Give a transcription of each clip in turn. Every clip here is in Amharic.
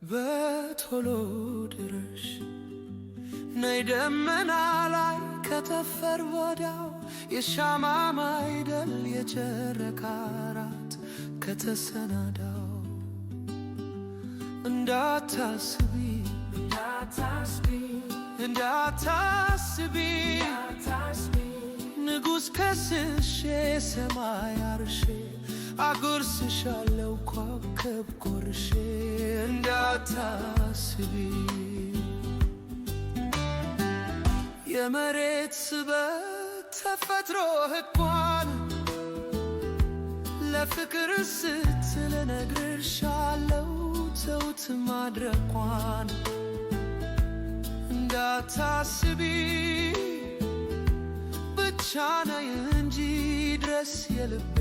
በቶሎ ድረሽ ነይ ደመና ላይ ከተፈር ወዲያው የሻማ ማይደል የጨረቃ ራት ከተሰናዳው እንዳታስቢ ንጉሥ ከስሼ ሰማይ አርሼ አጎርስሻለው ኮከብ ቆርሼ እንዳታስቢ የመሬት ስበት ተፈጥሮ ሕጓን ለፍቅር ስትል እነግርሻለው ተውት ማድረቋን እንዳታስቢ ብቻ ነይ እንጂ ድረስ የልቤ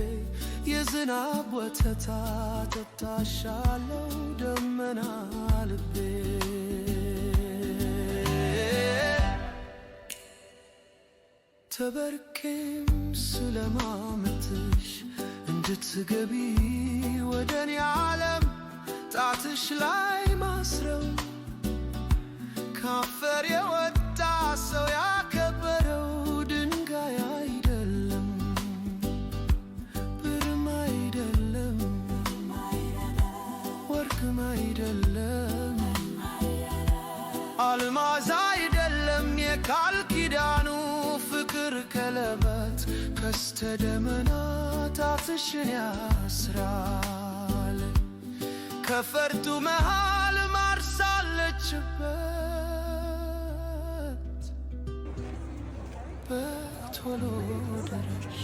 የዝናብ ወተት አጠጣሻለው ደመና ልቤ ተበርኬም ስለማመትሽ እንድትገቢ ወደኔ ዓለም ጣትሽ ላይ ማስረው ካፈር የወጣ ሰው ያከበረው ድንጋይ አይደለም ብርም አይደለም ወርቅም አይደለም አልማዝ አይደለም የቃል ኪዳኑ ፍቅር ቀለበት ቀስተ ደመና ጣትሽን ያስራል ከፈርጡ መሃል ማርሳለችበት በቶሎ ድረሽ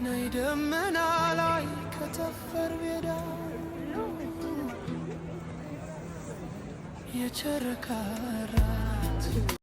ነይ ደመና ላይ ከተፈር ወዲያው የጨረቃ ራት